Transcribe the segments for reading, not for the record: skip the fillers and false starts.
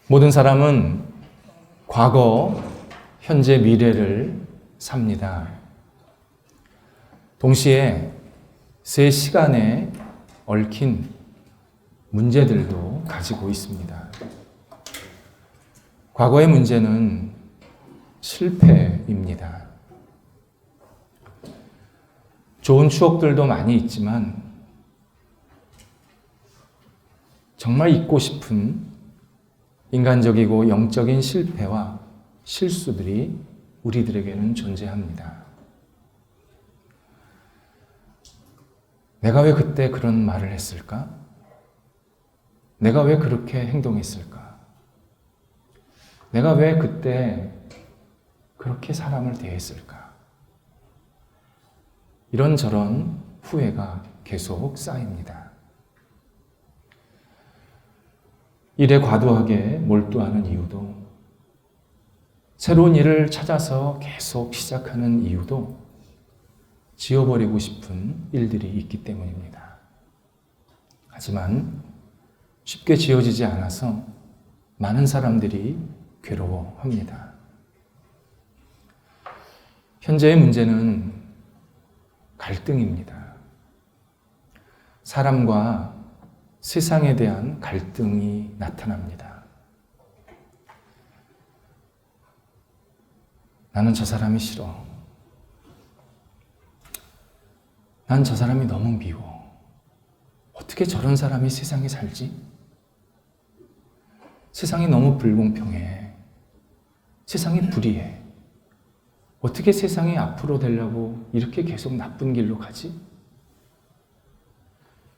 모든 사람은 과거, 현재, 미래를 삽니다. 동시에 세 시간에 얽힌 문제들도 가지고 있습니다. 과거의 문제는 실패입니다. 좋은 추억들도 많이 있지만 정말 잊고 싶은 인간적이고 영적인 실패와 실수들이 우리들에게는 존재합니다. 내가 왜 그때 그런 말을 했을까? 내가 왜 그렇게 행동했을까? 내가 왜 그때 그렇게 사람을 대했을까? 이런저런 후회가 계속 쌓입니다. 일에 과도하게 몰두하는 이유도, 새로운 일을 찾아서 계속 시작하는 이유도 지워버리고 싶은 일들이 있기 때문입니다. 하지만 쉽게 지워지지 않아서 많은 사람들이 괴로워합니다. 현재의 문제는 갈등입니다. 사람과 세상에 대한 갈등이 나타납니다. 나는 저 사람이 싫어. 난 저 사람이 너무 미워. 어떻게 저런 사람이 세상에 살지? 세상이 너무 불공평해. 세상이 불의해. 어떻게 세상이 앞으로 되려고 이렇게 계속 나쁜 길로 가지?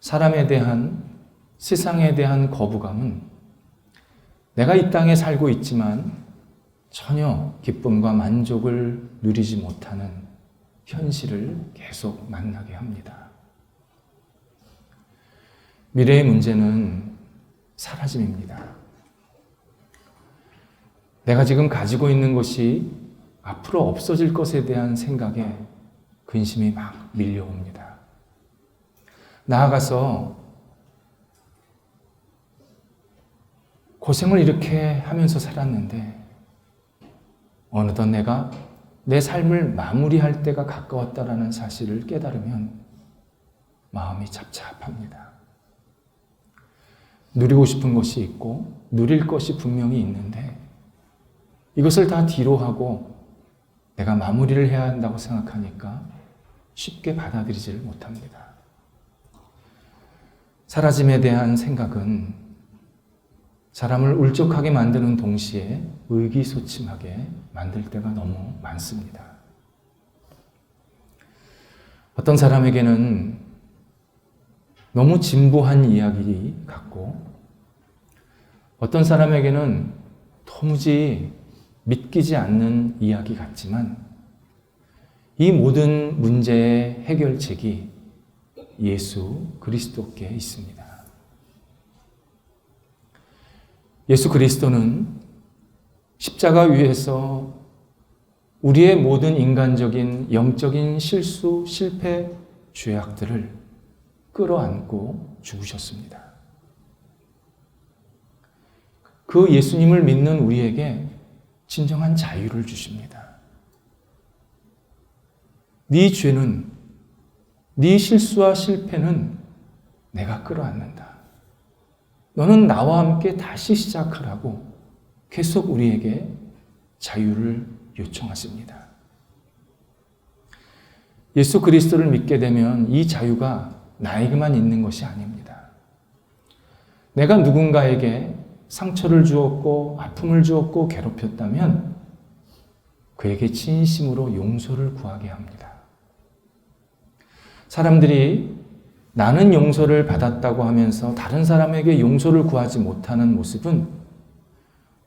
사람에 대한, 세상에 대한 거부감은 내가 이 땅에 살고 있지만 전혀 기쁨과 만족을 누리지 못하는 현실을 계속 만나게 합니다. 미래의 문제는 사라짐입니다. 내가 지금 가지고 있는 것이 앞으로 없어질 것에 대한 생각에 근심이 막 밀려옵니다. 나아가서 고생을 이렇게 하면서 살았는데 어느덧 내가 내 삶을 마무리할 때가 가까웠다라는 사실을 깨달으면 마음이 잡잡합니다. 누리고 싶은 것이 있고 누릴 것이 분명히 있는데 이것을 다 뒤로 하고 내가 마무리를 해야 한다고 생각하니까 쉽게 받아들이지를 못합니다. 사라짐에 대한 생각은 사람을 울적하게 만드는 동시에 의기소침하게 만들 때가 너무 많습니다. 어떤 사람에게는 너무 진보한 이야기 같고 어떤 사람에게는 도무지 믿기지 않는 이야기 같지만 이 모든 문제의 해결책이 예수 그리스도께 있습니다. 예수 그리스도는 십자가 위에서 우리의 모든 인간적인 영적인 실수, 실패, 죄악들을 끌어안고 죽으셨습니다. 그 예수님을 믿는 우리에게 진정한 자유를 주십니다. 네 죄는, 네 실수와 실패는 내가 끌어안는다. 너는 나와 함께 다시 시작하라고 계속 우리에게 자유를 요청하십니다. 예수 그리스도를 믿게 되면 이 자유가 나에게만 있는 것이 아닙니다. 내가 누군가에게 상처를 주었고 아픔을 주었고 괴롭혔다면 그에게 진심으로 용서를 구하게 합니다. 사람들이 나는 용서를 받았다고 하면서 다른 사람에게 용서를 구하지 못하는 모습은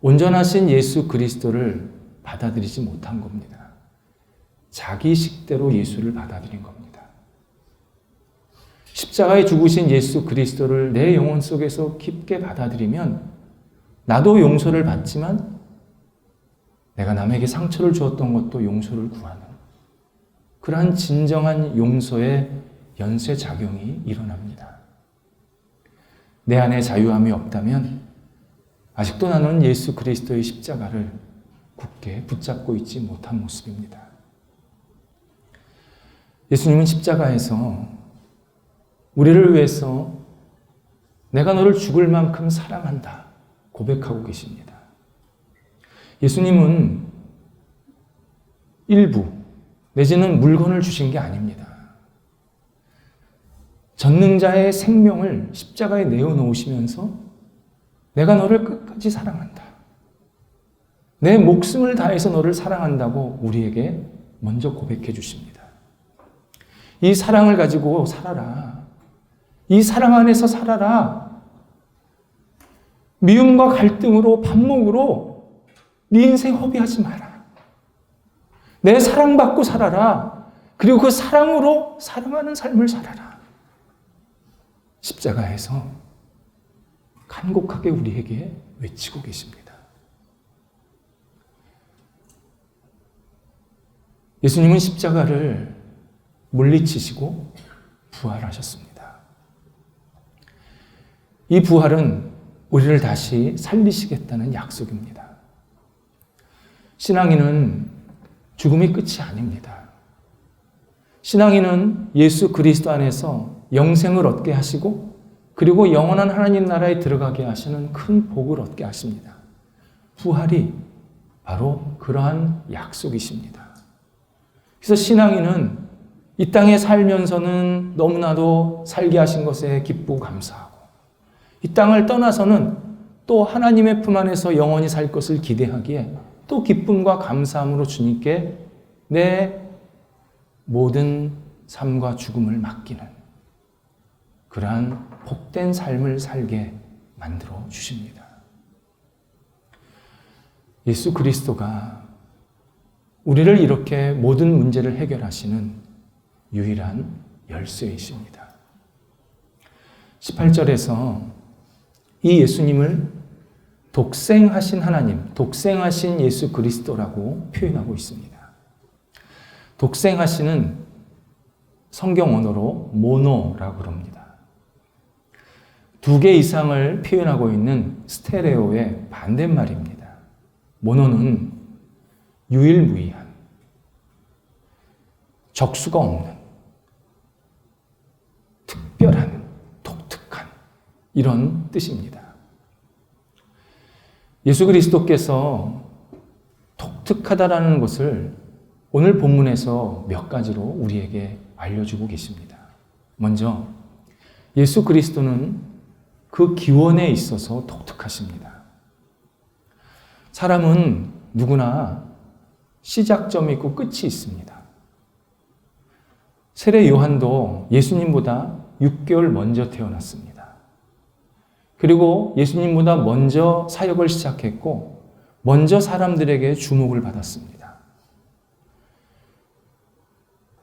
온전하신 예수 그리스도를 받아들이지 못한 겁니다. 자기 식대로 예수를 받아들인 겁니다. 십자가에 죽으신 예수 그리스도를 내 영혼 속에서 깊게 받아들이면 나도 용서를 받지만 내가 남에게 상처를 주었던 것도 용서를 구하는 그러한 진정한 용서의 연쇄작용이 일어납니다. 내 안에 자유함이 없다면 아직도 나는 예수 그리스도의 십자가를 굳게 붙잡고 있지 못한 모습입니다. 예수님은 십자가에서 우리를 위해서 내가 너를 죽을 만큼 사랑한다 고백하고 계십니다. 예수님은 일부 내지는 물건을 주신 게 아닙니다. 전능자의 생명을 십자가에 내어놓으시면서 내가 너를 끝까지 사랑한다. 내 목숨을 다해서 너를 사랑한다고 우리에게 먼저 고백해 주십니다. 이 사랑을 가지고 살아라. 이 사랑 안에서 살아라. 미움과 갈등으로 반목으로 네 인생 허비하지 마라. 내 사랑받고 살아라. 그리고 그 사랑으로 사랑하는 삶을 살아라. 십자가에서 간곡하게 우리에게 외치고 계십니다. 예수님은 십자가를 물리치시고 부활하셨습니다. 이 부활은 우리를 다시 살리시겠다는 약속입니다. 신앙인은 죽음이 끝이 아닙니다. 신앙인은 예수 그리스도 안에서 영생을 얻게 하시고 그리고 영원한 하나님 나라에 들어가게 하시는 큰 복을 얻게 하십니다. 부활이 바로 그러한 약속이십니다. 그래서 신앙인은 이 땅에 살면서는 너무나도 살게 하신 것에 기쁘고 감사하고 이 땅을 떠나서는 또 하나님의 품 안에서 영원히 살 것을 기대하기에 또 기쁨과 감사함으로 주님께 내 모든 삶과 죽음을 맡기는 그러한 복된 삶을 살게 만들어 주십니다. 예수 그리스도가 우리를 이렇게 모든 문제를 해결하시는 유일한 열쇠이십니다. 18절에서 이 예수님을 독생하신 하나님, 독생하신 예수 그리스도라고 표현하고 있습니다. 독생하시는 성경 언어로 모노라고 그럽니다. 두 개 이상을 표현하고 있는 스테레오의 반대말입니다. 모노는 유일무이한, 적수가 없는, 특별한, 독특한 이런 뜻입니다. 예수 그리스도께서 독특하다라는 것을 오늘 본문에서 몇 가지로 우리에게 알려주고 계십니다. 먼저 예수 그리스도는 그 기원에 있어서 독특하십니다. 사람은 누구나 시작점이 있고 끝이 있습니다. 세례 요한도 예수님보다 6개월 먼저 태어났습니다. 그리고 예수님보다 먼저 사역을 시작했고 먼저 사람들에게 주목을 받았습니다.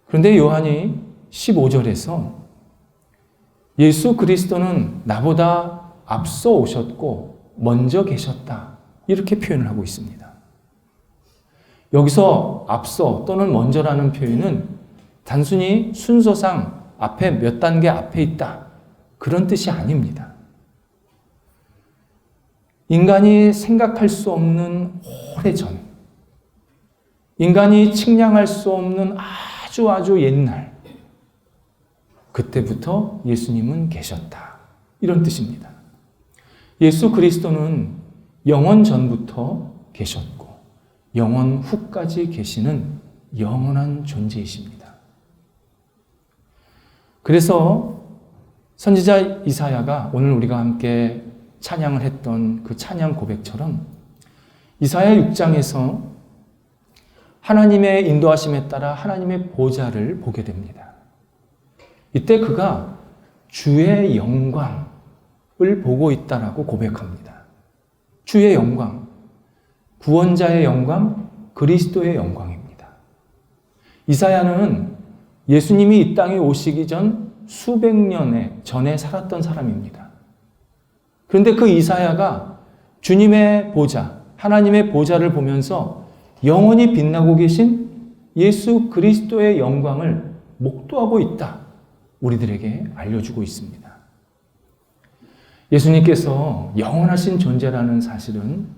그런데 요한이 15절에서 예수 그리스도는 나보다 앞서 오셨고 먼저 계셨다 이렇게 표현을 하고 있습니다. 여기서 앞서 또는 먼저라는 표현은 단순히 순서상 앞에 몇 단계 앞에 있다 그런 뜻이 아닙니다. 인간이 생각할 수 없는 오래전, 인간이 측량할 수 없는 아주 옛날, 그때부터 예수님은 계셨다 이런 뜻입니다. 예수 그리스도는 영원 전부터 계셨고 영원 후까지 계시는 영원한 존재이십니다. 그래서 선지자 이사야가 오늘 우리가 함께 찬양을 했던 그 찬양 고백처럼 이사야 6장에서 하나님의 인도하심에 따라 하나님의 보좌를 보게 됩니다. 이때 그가 주의 영광을 보고 있다라고 고백합니다. 주의 영광, 구원자의 영광, 그리스도의 영광입니다. 이사야는 예수님이 이 땅에 오시기 전 수백 년에 전에 살았던 사람입니다. 그런데 그 이사야가 주님의 보좌, 하나님의 보좌를 보면서 영원히 빛나고 계신 예수 그리스도의 영광을 목도하고 있다. 우리들에게 알려주고 있습니다. 예수님께서 영원하신 존재라는 사실은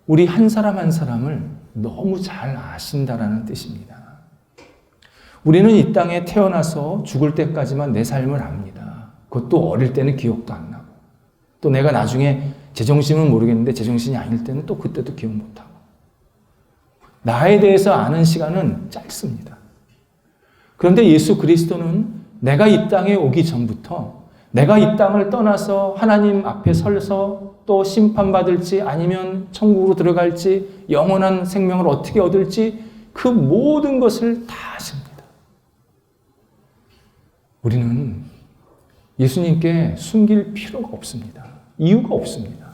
우리 한 사람 한 사람을 너무 잘 아신다라는 뜻입니다. 우리는 이 땅에 태어나서 죽을 때까지만 내 삶을 압니다. 그것도 어릴 때는 기억도 안 나고, 또 내가 나중에 제정신은 모르겠는데 제정신이 아닐 때는 또 그때도 기억 못하고, 나에 대해서 아는 시간은 짧습니다. 그런데 예수 그리스도는 내가 이 땅에 오기 전부터, 내가 이 땅을 떠나서 하나님 앞에 서서 또 심판받을지 아니면 천국으로 들어갈지 영원한 생명을 어떻게 얻을지 그 모든 것을 다 아십니다. 우리는 예수님께 숨길 필요가 없습니다. 이유가 없습니다.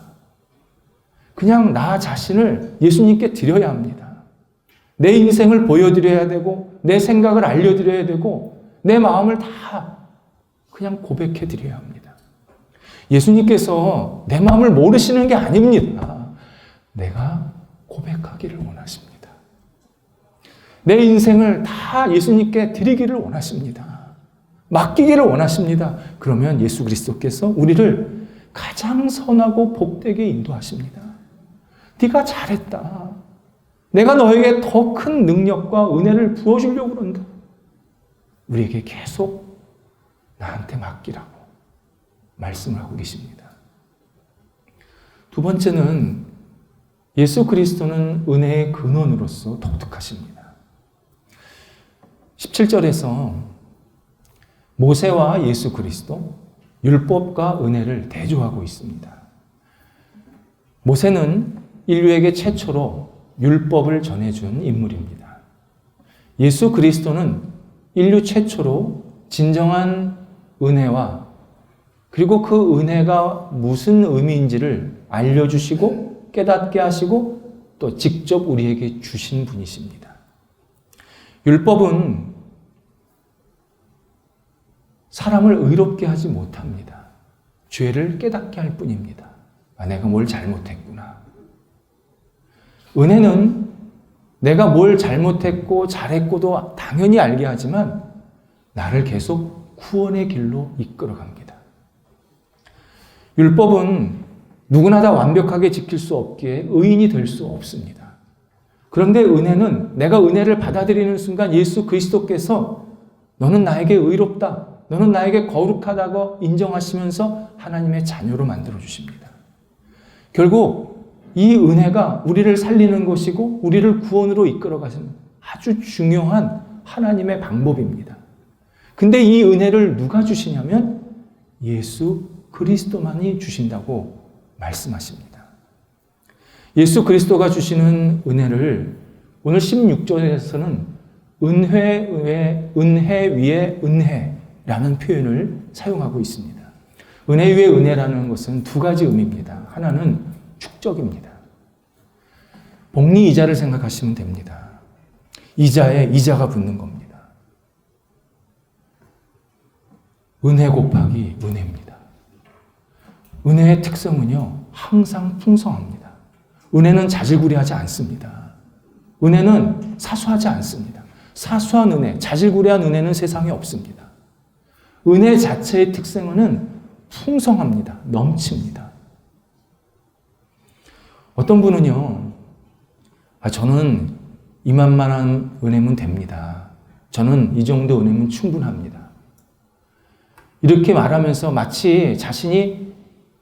그냥 나 자신을 예수님께 드려야 합니다. 내 인생을 보여드려야 되고, 내 생각을 알려드려야 되고, 내 마음을 다 그냥 고백해 드려야 합니다. 예수님께서 내 마음을 모르시는 게 아닙니다. 내가 고백하기를 원하십니다. 내 인생을 다 예수님께 드리기를 원하십니다. 맡기기를 원하십니다. 그러면 예수 그리스도께서 우리를 가장 선하고 복되게 인도하십니다. 네가 잘했다. 내가 너에게 더 큰 능력과 은혜를 부어주려고 그런다. 우리에게 계속 나한테 맡기라고 말씀을 하고 계십니다. 두 번째는 예수 그리스도는 은혜의 근원으로서 독특하십니다. 17절에서 모세와 예수 그리스도, 율법과 은혜를 대조하고 있습니다. 모세는 인류에게 최초로 율법을 전해준 인물입니다. 예수 그리스도는 인류 최초로 진정한 은혜와 그리고 그 은혜가 무슨 의미인지를 알려주시고 깨닫게 하시고 또 직접 우리에게 주신 분이십니다. 율법은 사람을 의롭게 하지 못합니다. 죄를 깨닫게 할 뿐입니다. 아, 내가 뭘 잘못했구나. 은혜는 내가 뭘 잘못했고 잘했고도 당연히 알게 하지만 나를 계속 구원의 길로 이끌어갑니다. 율법은 누구나 다 완벽하게 지킬 수 없기에 의인이 될 수 없습니다. 그런데 은혜는 내가 은혜를 받아들이는 순간 예수 그리스도께서 너는 나에게 의롭다, 너는 나에게 거룩하다고 인정하시면서 하나님의 자녀로 만들어주십니다. 결국 이 은혜가 우리를 살리는 것이고 우리를 구원으로 이끌어가는 아주 중요한 하나님의 방법입니다. 근데 이 은혜를 누가 주시냐면 예수 그리스도만이 주신다고 말씀하십니다. 예수 그리스도가 주시는 은혜를 오늘 16절에서는 은혜 위에 은혜라는 표현을 사용하고 있습니다. 은혜 위에 은혜라는 것은 두 가지 의미입니다. 하나는 축적입니다. 복리 이자를 생각하시면 됩니다. 이자에 이자가 붙는 겁니다. 은혜 곱하기 은혜입니다. 은혜의 특성은요, 항상 풍성합니다. 은혜는 자질구레하지 않습니다. 은혜는 사소하지 않습니다. 사소한 은혜, 자질구레한 은혜는 세상에 없습니다. 은혜 자체의 특성은 풍성합니다. 넘칩니다. 어떤 분은요, 저는 이만한 은혜면 됩니다. 저는 이 정도 은혜면 충분합니다. 이렇게 말하면서 마치 자신이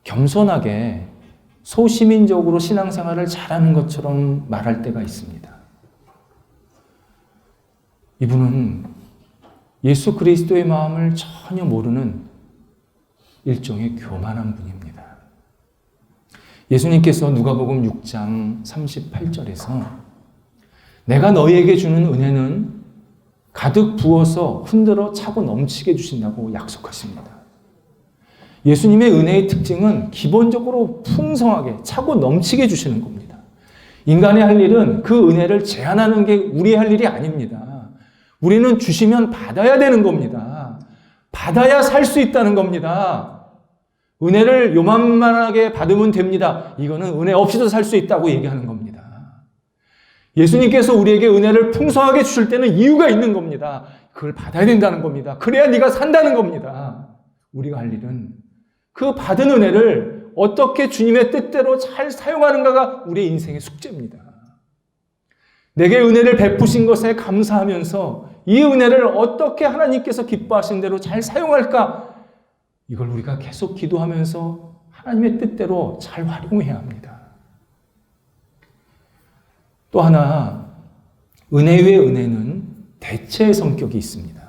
겸손하게 소시민적으로 신앙생활을 잘하는 것처럼 말할 때가 있습니다. 이분은 예수 그리스도의 마음을 전혀 모르는 일종의 교만한 분입니다. 예수님께서 누가복음 6장 38절에서 내가 너희에게 주는 은혜는 가득 부어서 흔들어 차고 넘치게 주신다고 약속하십니다. 예수님의 은혜의 특징은 기본적으로 풍성하게 차고 넘치게 주시는 겁니다. 인간이 할 일은 그 은혜를 제한하는 게 우리 할 일이 아닙니다. 우리는 주시면 받아야 되는 겁니다. 받아야 살 수 있다는 겁니다. 은혜를 요만만하게 받으면 됩니다. 이거는 은혜 없이도 살 수 있다고 얘기하는 겁니다. 예수님께서 우리에게 은혜를 풍성하게 주실 때는 이유가 있는 겁니다. 그걸 받아야 된다는 겁니다. 그래야 네가 산다는 겁니다. 우리가 할 일은 그 받은 은혜를 어떻게 주님의 뜻대로 잘 사용하는가가 우리의 인생의 숙제입니다. 내게 은혜를 베푸신 것에 감사하면서 이 은혜를 어떻게 하나님께서 기뻐하신 대로 잘 사용할까? 이걸 우리가 계속 기도하면서 하나님의 뜻대로 잘 활용해야 합니다. 또 하나, 은혜 위의 은혜는 대체의 성격이 있습니다.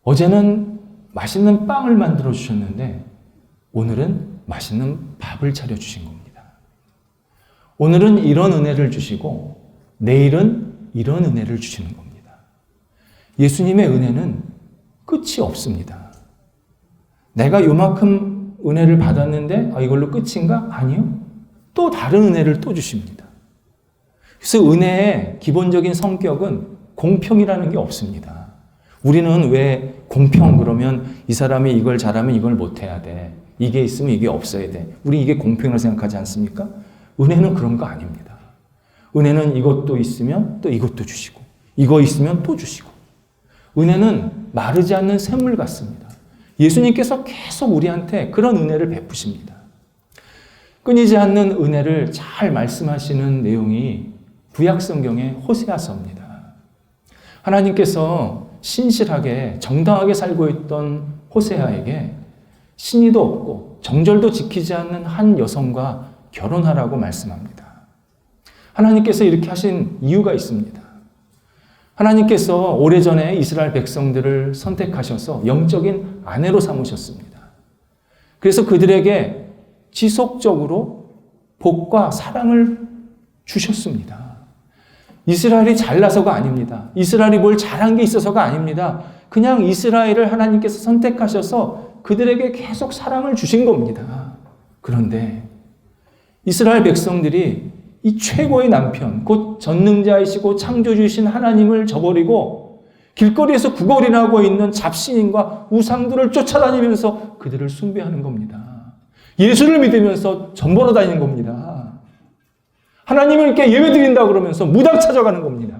어제는 맛있는 빵을 만들어 주셨는데 오늘은 맛있는 밥을 차려 주신 겁니다. 오늘은 이런 은혜를 주시고 내일은 이런 은혜를 주시는 겁니다. 예수님의 은혜는 끝이 없습니다. 내가 요만큼 은혜를 받았는데 이걸로 끝인가? 아니요. 또 다른 은혜를 또 주십니다. 그래서 은혜의 기본적인 성격은 공평이라는 게 없습니다. 우리는 왜 공평 그러면 이 사람이 이걸 잘하면 이걸 못해야 돼. 이게 있으면 이게 없어야 돼. 우리 이게 공평이라고 생각하지 않습니까? 은혜는 그런 거 아닙니다. 은혜는 이것도 있으면 또 이것도 주시고 이거 있으면 또 주시고 은혜는 마르지 않는 샘물 같습니다. 예수님께서 계속 우리한테 그런 은혜를 베푸십니다. 끊이지 않는 은혜를 잘 말씀하시는 내용이 구약성경의 호세아서입니다. 하나님께서 신실하게 정당하게 살고 있던 호세아에게 신의도 없고 정절도 지키지 않는 한 여성과 결혼하라고 말씀합니다. 하나님께서 이렇게 하신 이유가 있습니다. 하나님께서 오래전에 이스라엘 백성들을 선택하셔서 영적인 아내로 삼으셨습니다. 그래서 그들에게 지속적으로 복과 사랑을 주셨습니다. 이스라엘이 잘나서가 아닙니다. 이스라엘이 뭘 잘한 게 있어서가 아닙니다. 그냥 이스라엘을 하나님께서 선택하셔서 그들에게 계속 사랑을 주신 겁니다. 그런데 이스라엘 백성들이 이 최고의 남편, 곧 전능자이시고 창조주이신 하나님을 저버리고 길거리에서 구걸이나 하고 있는 잡신인과 우상들을 쫓아다니면서 그들을 숭배하는 겁니다. 예수를 믿으면서 전보러 다니는 겁니다. 하나님을 이렇게 예배드린다 그러면서 무당 찾아가는 겁니다.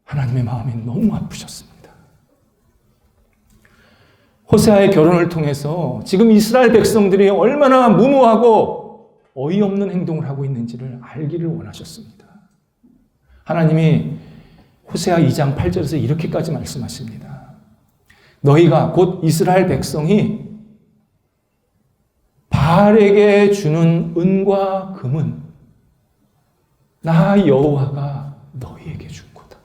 하나님의 마음이 너무 아프셨습니다. 호세아의 결혼을 통해서 지금 이스라엘 백성들이 얼마나 무모하고 어이없는 행동을 하고 있는지를 알기를 원하셨습니다. 하나님이 호세아 2장 8절에서 이렇게까지 말씀하십니다. 너희가 곧 이스라엘 백성이 바알에게 주는 은과 금은 나 여호와가 너희에게 준 거다.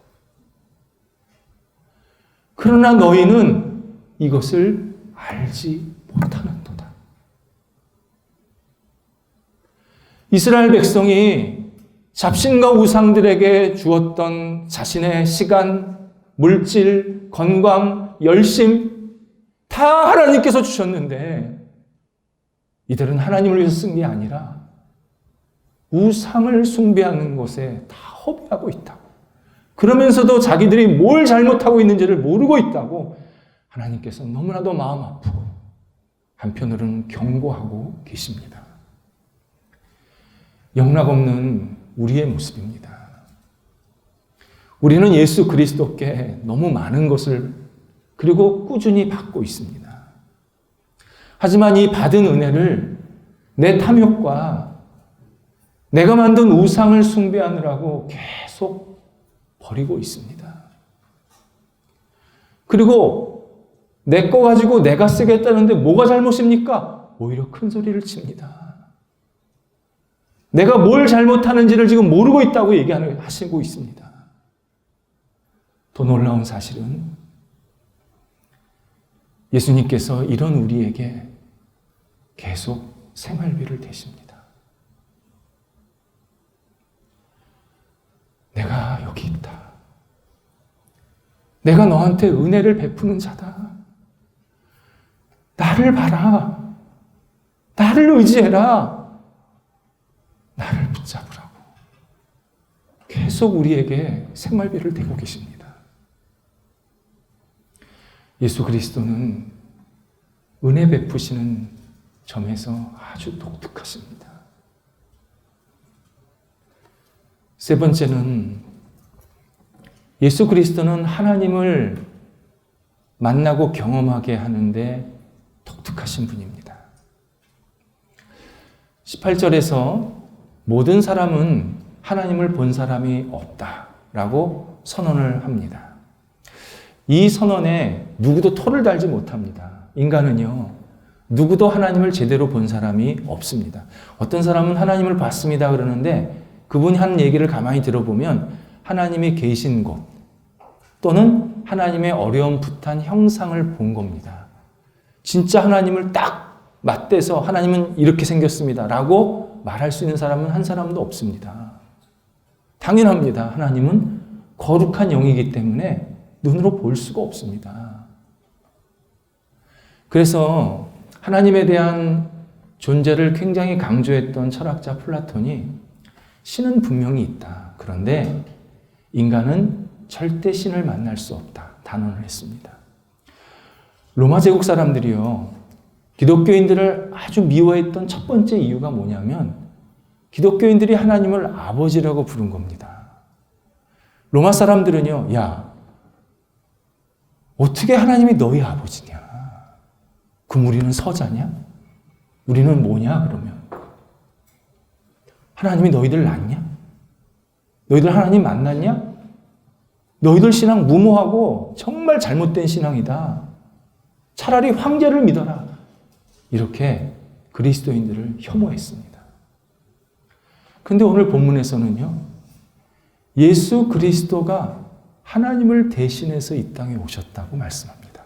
그러나 너희는 이것을 알지 못하는도다. 이스라엘 백성이 잡신과 우상들에게 주었던 자신의 시간, 물질, 건강, 열심 다 하나님께서 주셨는데 이들은 하나님을 위해서 쓴 게 아니라 우상을 숭배하는 것에 다 허비하고 있다고. 그러면서도 자기들이 뭘 잘못하고 있는지를 모르고 있다고 하나님께서 너무나도 마음 아프고 한편으로는 경고하고 계십니다. 영락없는 우리의 모습입니다. 우리는 예수 그리스도께 너무 많은 것을 그리고 꾸준히 받고 있습니다. 하지만 이 받은 은혜를 내 탐욕과 내가 만든 우상을 숭배하느라고 계속 버리고 있습니다. 그리고 내 거 가지고 내가 쓰겠다는데 뭐가 잘못입니까? 오히려 큰 소리를 칩니다. 내가 뭘 잘못하는지를 지금 모르고 있다고 얘기하시고 있습니다. 더 놀라운 사실은 예수님께서 이런 우리에게 계속 생활비를 대십니다. 내가 여기 있다. 내가 너한테 은혜를 베푸는 자다. 나를 봐라. 나를 의지해라. 나를 붙잡으라고. 계속 우리에게 생활비를 대고 계십니다. 예수 그리스도는 은혜 베푸시는 점에서 아주 독특하십니다. 세 번째는 예수 그리스도는 하나님을 만나고 경험하게 하는데 독특하신 분입니다. 18절에서 모든 사람은 하나님을 본 사람이 없다라고 선언을 합니다. 이 선언에 누구도 토를 달지 못합니다. 인간은요, 누구도 하나님을 제대로 본 사람이 없습니다. 어떤 사람은 하나님을 봤습니다 그러는데 그분이 하는 얘기를 가만히 들어보면 하나님이 계신 곳 또는 하나님의 어려움풋한 형상을 본 겁니다. 진짜 하나님을 딱 맞대서 하나님은 이렇게 생겼습니다 라고 말할 수 있는 사람은 한 사람도 없습니다. 당연합니다. 하나님은 거룩한 영이기 때문에 눈으로 볼 수가 없습니다. 그래서 하나님에 대한 존재를 굉장히 강조했던 철학자 플라톤이 신은 분명히 있다. 그런데 인간은 절대 신을 만날 수 없다. 단언을 했습니다. 로마 제국 사람들이요, 기독교인들을 아주 미워했던 첫 번째 이유가 뭐냐면 기독교인들이 하나님을 아버지라고 부른 겁니다. 로마 사람들은요, 야, 어떻게 하나님이 너희 아버지냐? 그럼 우리는 서자냐? 우리는 뭐냐? 그러면 하나님이 너희들 낳냐? 너희들 하나님 만났냐? 너희들 신앙 무모하고 정말 잘못된 신앙이다. 차라리 황제를 믿어라. 이렇게 그리스도인들을 혐오했습니다. 그런데 오늘 본문에서는요, 예수 그리스도가 하나님을 대신해서 이 땅에 오셨다고 말씀합니다.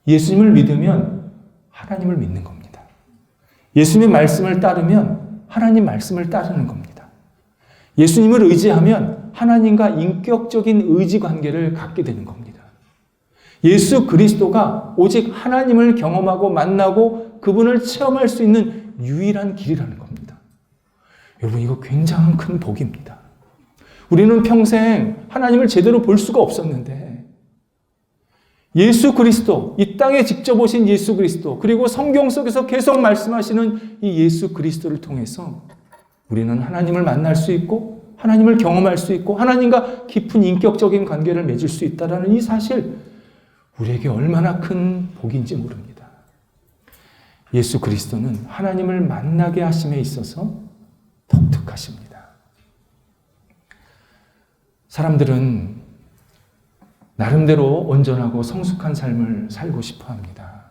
예수님을 믿으면 하나님을 믿는 겁니다. 예수님의 말씀을 따르면 하나님 말씀을 따르는 겁니다. 예수님을 의지하면 하나님과 인격적인 의지 관계를 갖게 되는 겁니다. 예수 그리스도가 오직 하나님을 경험하고 만나고 그분을 체험할 수 있는 유일한 길이라는 겁니다. 여러분, 이거 굉장한 큰 복입니다. 우리는 평생 하나님을 제대로 볼 수가 없었는데 예수 그리스도, 이 땅에 직접 오신 예수 그리스도, 그리고 성경 속에서 계속 말씀하시는 이 예수 그리스도를 통해서 우리는 하나님을 만날 수 있고 하나님을 경험할 수 있고 하나님과 깊은 인격적인 관계를 맺을 수 있다는 이 사실, 우리에게 얼마나 큰 복인지 모릅니다. 예수 그리스도는 하나님을 만나게 하심에 있어서 독특하십니다. 사람들은 나름대로 온전하고 성숙한 삶을 살고 싶어 합니다.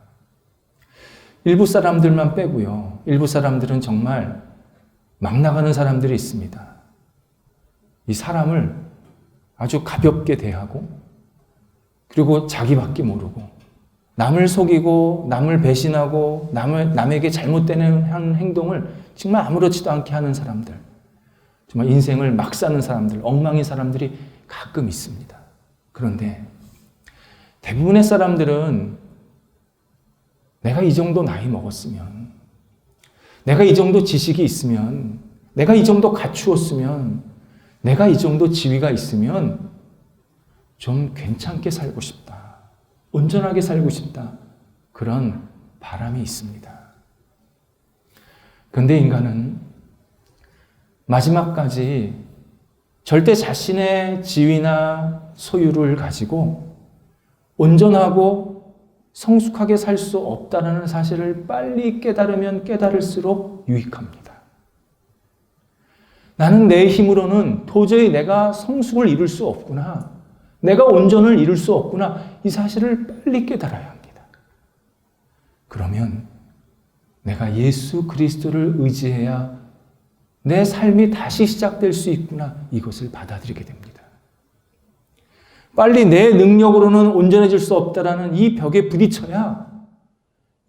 일부 사람들만 빼고요. 일부 사람들은 정말 막 나가는 사람들이 있습니다. 이 사람을 아주 가볍게 대하고 그리고 자기밖에 모르고 남을 속이고 남을 배신하고 남에게 잘못된 행동을 정말 아무렇지도 않게 하는 사람들, 정말 인생을 막 사는 사람들, 엉망인 사람들이 가끔 있습니다. 그런데 대부분의 사람들은 내가 이 정도 나이 먹었으면, 내가 이 정도 지식이 있으면, 내가 이 정도 갖추었으면, 내가 이 정도 지위가 있으면 좀 괜찮게 살고 싶다. 온전하게 살고 싶다. 그런 바람이 있습니다. 그런데 인간은 마지막까지 절대 자신의 지위나 소유를 가지고 온전하고 성숙하게 살 수 없다는 사실을 빨리 깨달으면 깨달을수록 유익합니다. 나는 내 힘으로는 도저히 내가 성숙을 이룰 수 없구나. 내가 온전을 이룰 수 없구나. 이 사실을 빨리 깨달아야 합니다. 그러면 내가 예수 그리스도를 의지해야 내 삶이 다시 시작될 수 있구나. 이것을 받아들이게 됩니다. 빨리 내 능력으로는 온전해질 수 없다라는 이 벽에 부딪혀야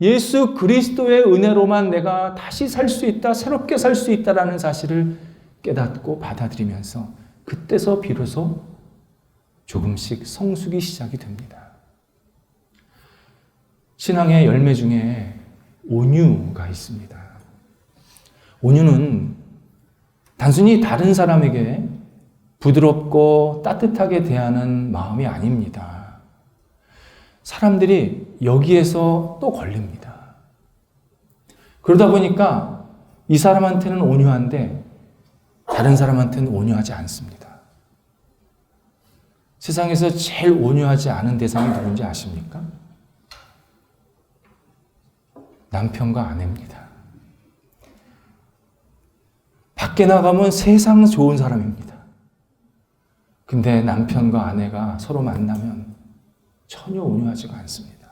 예수 그리스도의 은혜로만 내가 다시 살 수 있다, 새롭게 살 수 있다라는 사실을 깨닫고 받아들이면서 그때서 비로소 조금씩 성숙이 시작이 됩니다. 신앙의 열매 중에 온유가 있습니다. 온유는 단순히 다른 사람에게 부드럽고 따뜻하게 대하는 마음이 아닙니다. 사람들이 여기에서 또 걸립니다. 그러다 보니까 이 사람한테는 온유한데 다른 사람한테는 온유하지 않습니다. 세상에서 제일 온유하지 않은 대상이 누군지 아십니까? 남편과 아내입니다. 밖에 나가면 세상 좋은 사람입니다. 근데 남편과 아내가 서로 만나면 전혀 온유하지가 않습니다.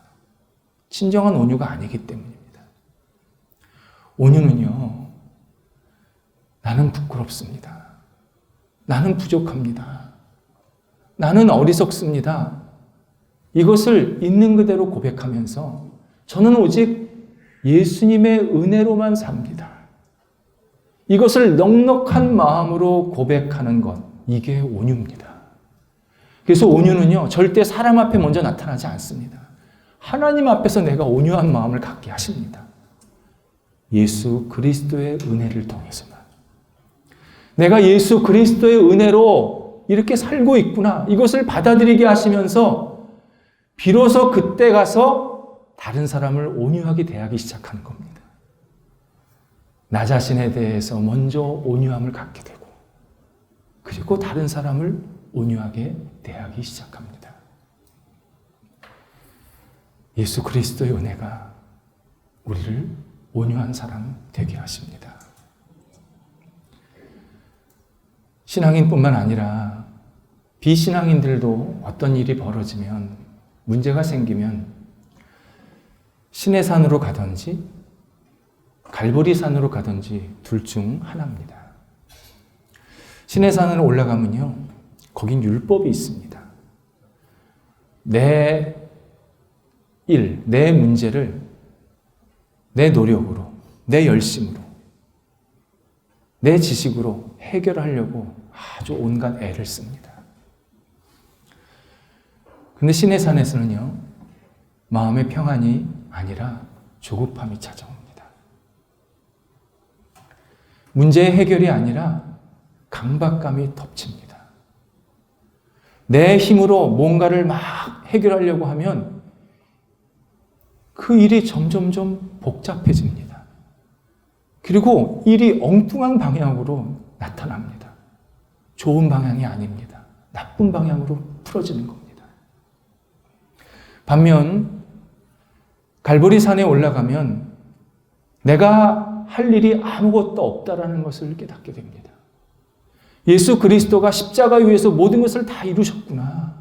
진정한 온유가 아니기 때문입니다. 온유는요, 나는 부끄럽습니다. 나는 부족합니다. 나는 어리석습니다. 이것을 있는 그대로 고백하면서 저는 오직 예수님의 은혜로만 삽니다. 이것을 넉넉한 마음으로 고백하는 것, 이게 온유입니다. 그래서 온유는요, 절대 사람 앞에 먼저 나타나지 않습니다. 하나님 앞에서 내가 온유한 마음을 갖게 하십니다. 예수 그리스도의 은혜를 통해서만. 내가 예수 그리스도의 은혜로 이렇게 살고 있구나, 이것을 받아들이게 하시면서 비로소 그때 가서 다른 사람을 온유하게 대하기 시작하는 겁니다. 나 자신에 대해서 먼저 온유함을 갖게 되고, 그리고 다른 사람을 온유하게 대하기 시작합니다. 예수 그리스도의 은혜가 우리를 온유한 사람 되게 하십니다. 신앙인뿐만 아니라 비신앙인들도 어떤 일이 벌어지면, 문제가 생기면 시내산으로 가든지 갈보리산으로 가든지 둘 중 하나입니다. 시내산으로 올라가면요, 거긴 율법이 있습니다. 내 일, 내 문제를 내 노력으로, 내 열심으로, 내 지식으로 해결하려고 아주 온갖 애를 씁니다. 근데 시내산에서는요, 마음의 평안이 아니라 조급함이 찾아옵니다. 문제의 해결이 아니라 강박감이 덮칩니다. 내 힘으로 뭔가를 막 해결하려고 하면 그 일이 점점점 복잡해집니다. 그리고 일이 엉뚱한 방향으로 나타납니다. 좋은 방향이 아닙니다. 나쁜 방향으로 풀어지는 겁니다. 반면 갈보리산에 올라가면 내가 할 일이 아무것도 없다라는 것을 깨닫게 됩니다. 예수 그리스도가 십자가 위에서 모든 것을 다 이루셨구나.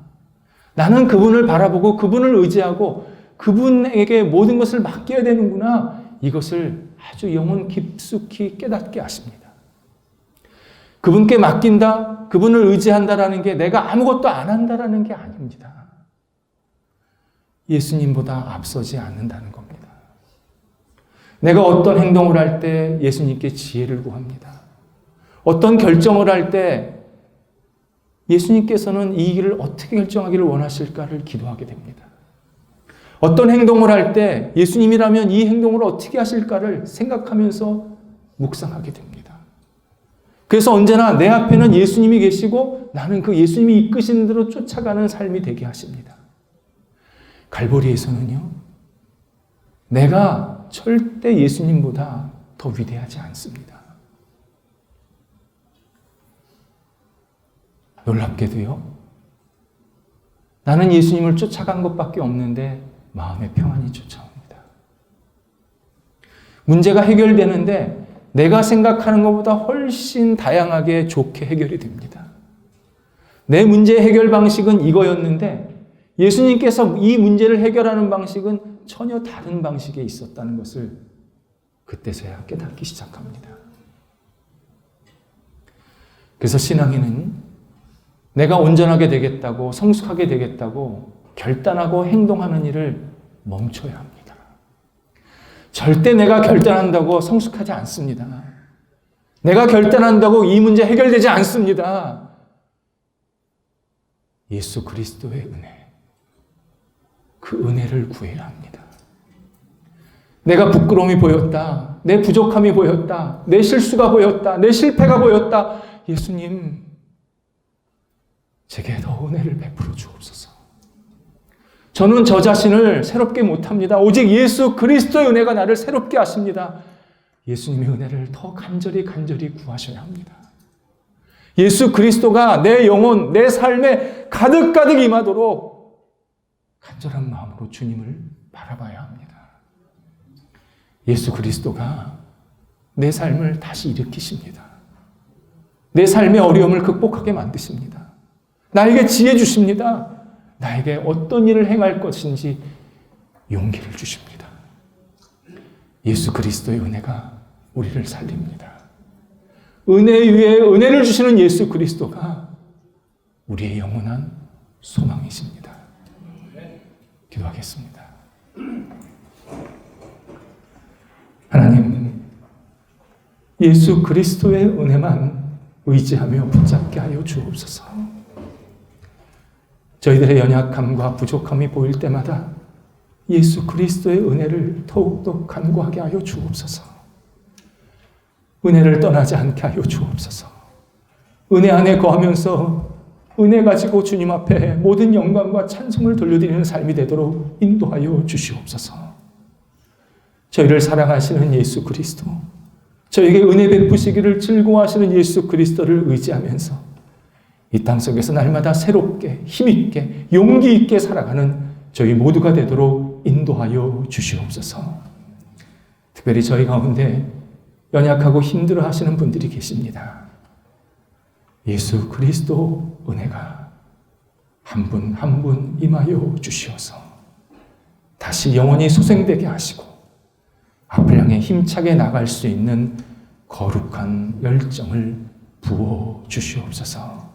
나는 그분을 바라보고 그분을 의지하고 그분에게 모든 것을 맡겨야 되는구나. 이것을 아주 영혼 깊숙이 깨닫게 하십니다. 그분께 맡긴다, 그분을 의지한다라는 게 내가 아무것도 안 한다라는 게 아닙니다. 예수님보다 앞서지 않는다는 겁니다. 내가 어떤 행동을 할 때 예수님께 지혜를 구합니다. 어떤 결정을 할 때 예수님께서는 이 일을 어떻게 결정하기를 원하실까를 기도하게 됩니다. 어떤 행동을 할 때 예수님이라면 이 행동을 어떻게 하실까를 생각하면서 묵상하게 됩니다. 그래서 언제나 내 앞에는 예수님이 계시고 나는 그 예수님이 이끄시는 대로 쫓아가는 삶이 되게 하십니다. 갈보리에서는요, 내가 절대 예수님보다 더 위대하지 않습니다. 놀랍게도요, 나는 예수님을 쫓아간 것밖에 없는데 마음의 평안이 쫓아옵니다. 문제가 해결되는데 내가 생각하는 것보다 훨씬 다양하게 좋게 해결이 됩니다. 내 문제 해결 방식은 이거였는데 예수님께서 이 문제를 해결하는 방식은 전혀 다른 방식에 있었다는 것을 그때서야 깨닫기 시작합니다. 그래서 신앙인은 내가 온전하게 되겠다고, 성숙하게 되겠다고 결단하고 행동하는 일을 멈춰야 합니다. 절대 내가 결단한다고 성숙하지 않습니다. 내가 결단한다고 이 문제 해결되지 않습니다. 예수 그리스도의 은혜, 그 은혜를 구해야 합니다. 내가 부끄러움이 보였다, 내 부족함이 보였다, 내 실수가 보였다, 내 실패가 보였다. 예수님, 제게 더 은혜를 베풀어 주옵소서. 저는 저 자신을 새롭게 못합니다. 오직 예수 그리스도의 은혜가 나를 새롭게 하십니다. 예수님의 은혜를 더 간절히 구하셔야 합니다. 예수 그리스도가 내 영혼, 내 삶에 가득가득 임하도록 간절한 마음으로 주님을 바라봐야 합니다. 예수 그리스도가 내 삶을 다시 일으키십니다. 내 삶의 어려움을 극복하게 만드십니다. 나에게 지혜 주십니다. 나에게 어떤 일을 행할 것인지 용기를 주십니다. 예수 그리스도의 은혜가 우리를 살립니다. 은혜 위에 은혜를 주시는 예수 그리스도가 우리의 영원한 소망이십니다. 기도하겠습니다. 하나님, 예수 그리스도의 은혜만 의지하며 붙잡게 하여 주옵소서. 저희들의 연약함과 부족함이 보일 때마다 예수 그리스도의 은혜를 더욱더 간구하게 하여 주옵소서. 은혜를 떠나지 않게 하여 주옵소서. 은혜 안에 거하면서 은혜 가지고 주님 앞에 모든 영광과 찬송을 돌려드리는 삶이 되도록 인도하여 주시옵소서. 저희를 사랑하시는 예수 그리스도, 저에게 은혜 베푸시기를 즐거워하시는 예수 그리스도를 의지하면서 이 땅속에서 날마다 새롭게, 힘있게, 용기 있게 살아가는 저희 모두가 되도록 인도하여 주시옵소서. 특별히 저희 가운데 연약하고 힘들어 하시는 분들이 계십니다. 예수 그리스도 은혜가 한 분 한 분 임하여 주시어서 다시 영원히 소생되게 하시고 앞을 향해 힘차게 나갈 수 있는 거룩한 열정을 부어 주시옵소서.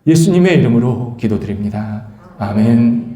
예수님의 이름으로 기도드립니다. 아멘.